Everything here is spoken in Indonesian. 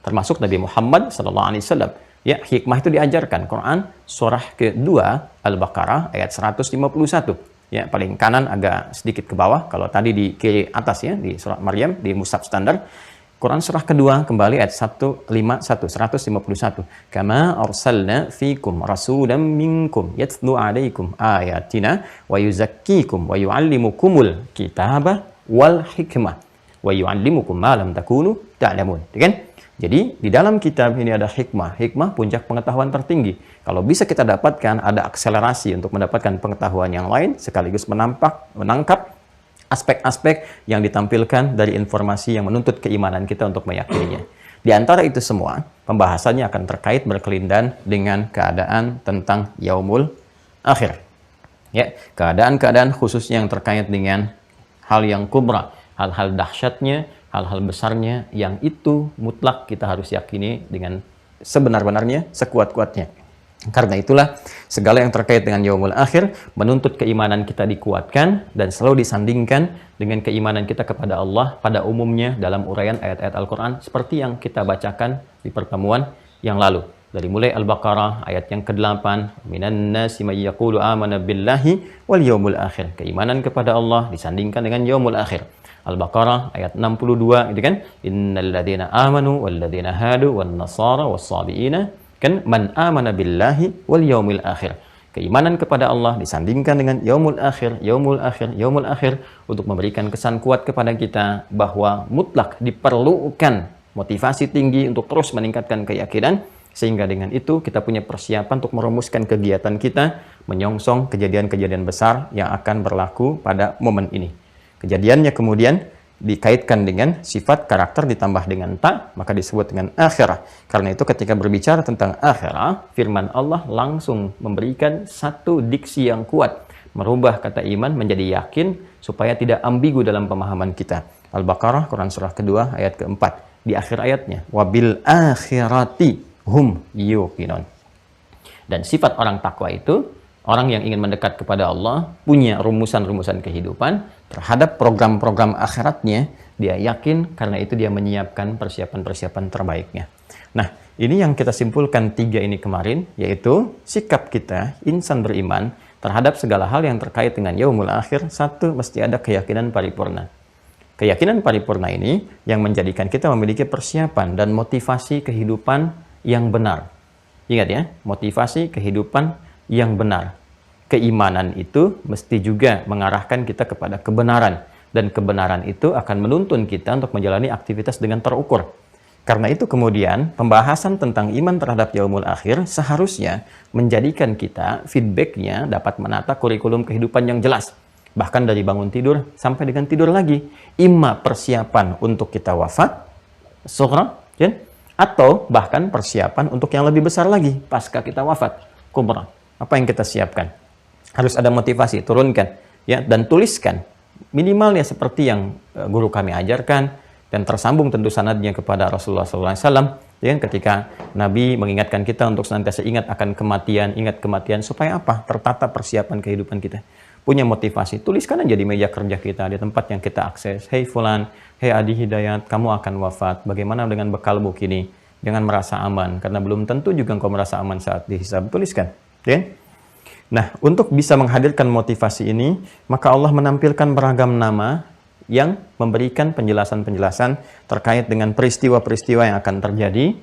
termasuk Nabi Muhammad SAW. Ya, hikmah itu diajarkan. Quran surah kedua Al-Baqarah ayat 151. Ya, paling kanan agak sedikit ke bawah. Kalau tadi di kiri atas ya, di surat Maryam, di mushaf standar. Quran surah kedua kembali ayat 151. Kama arsalna fikum rasulan minkum yatlu alaikum ayatina wa yuzakkikum wa yuallimukumul kitaba wal hikmah wa yuallimukum ma lam takunu ta'lamun. Kan? Jadi, di dalam kitab ini ada hikmah. Hikmah puncak pengetahuan tertinggi. Kalau bisa kita dapatkan, ada akselerasi untuk mendapatkan pengetahuan yang lain, sekaligus menangkap aspek-aspek yang ditampilkan dari informasi yang menuntut keimanan kita untuk meyakininya. Di antara itu semua, pembahasannya akan terkait berkelindan dengan keadaan tentang yaumul akhir. Ya, keadaan-keadaan khususnya yang terkait dengan hal yang kubra, hal-hal dahsyatnya, hal-hal besarnya yang itu mutlak kita harus yakini dengan sebenar-benarnya, sekuat-kuatnya. Karena itulah segala yang terkait dengan yaumul akhir menuntut keimanan kita dikuatkan dan selalu disandingkan dengan keimanan kita kepada Allah pada umumnya dalam uraian ayat-ayat Al-Quran seperti yang kita bacakan di pertemuan yang lalu. Dari mulai Al-Baqarah ayat yang ke-8, minan nasi may yaqulu amana billahi wal yaumil akhir. Keimanan kepada Allah disandingkan dengan yaumul akhir. Al-Baqarah ayat 62 gitu kan, innal ladzina amanu wal ladzina hadu wan nasara was sabiina kan man amana billahi wal yaumil akhir. Keimanan kepada Allah disandingkan dengan yaumul akhir, yaumul akhir, yaumul akhir untuk memberikan kesan kuat kepada kita bahwa mutlak diperlukan motivasi tinggi untuk terus meningkatkan keyakinan, sehingga dengan itu kita punya persiapan untuk merumuskan kegiatan kita menyongsong kejadian-kejadian besar yang akan berlaku pada momen ini. Kejadiannya kemudian dikaitkan dengan sifat karakter ditambah dengan ta, maka disebut dengan akhirah. Karena itu ketika berbicara tentang akhirah, firman Allah langsung memberikan satu diksi yang kuat, merubah kata iman menjadi yakin supaya tidak ambigu dalam pemahaman kita. Al-Baqarah, Quran surah kedua ayat keempat. Di akhir ayatnya, wabil akhirati hum yuqinun. Dan sifat orang takwa itu, orang yang ingin mendekat kepada Allah, punya rumusan-rumusan kehidupan, terhadap program-program akhiratnya, dia yakin, karena itu dia menyiapkan persiapan-persiapan terbaiknya. Nah, ini yang kita simpulkan 3 ini kemarin, yaitu sikap kita, insan beriman, terhadap segala hal yang terkait dengan yaumul akhir. 1, mesti ada keyakinan paripurna. Keyakinan paripurna ini yang menjadikan kita memiliki persiapan dan motivasi kehidupan yang benar. Ingat ya, motivasi kehidupan yang benar. Keimanan itu mesti juga mengarahkan kita kepada kebenaran. Dan kebenaran itu akan menuntun kita untuk menjalani aktivitas dengan terukur. Karena itu kemudian pembahasan tentang iman terhadap yaumul akhir seharusnya menjadikan kita feedbacknya dapat menata kurikulum kehidupan yang jelas. Bahkan dari bangun tidur sampai dengan tidur lagi. Imma persiapan untuk kita wafat, sughra, ya? Atau bahkan persiapan untuk yang lebih besar lagi pasca kita wafat, kubra. Apa yang kita siapkan? Harus ada motivasi, turunkan ya, dan tuliskan minimalnya seperti yang guru kami ajarkan, dan tersambung tentu sanadnya kepada Rasulullah SAW ya, ketika Nabi mengingatkan kita untuk senantiasa ingat akan kematian, ingat kematian supaya apa? Tertata persiapan kehidupan kita. Punya motivasi, tuliskan aja di meja kerja kita, di tempat yang kita akses. Hei Fulan, hei Adi Hidayat, kamu akan wafat, bagaimana dengan bekalmu kini? Jangan merasa aman, karena belum tentu juga engkau merasa aman saat dihisab. Tuliskan ya. Nah, untuk bisa menghadirkan motivasi ini, maka Allah menampilkan beragam nama yang memberikan penjelasan-penjelasan terkait dengan peristiwa-peristiwa yang akan terjadi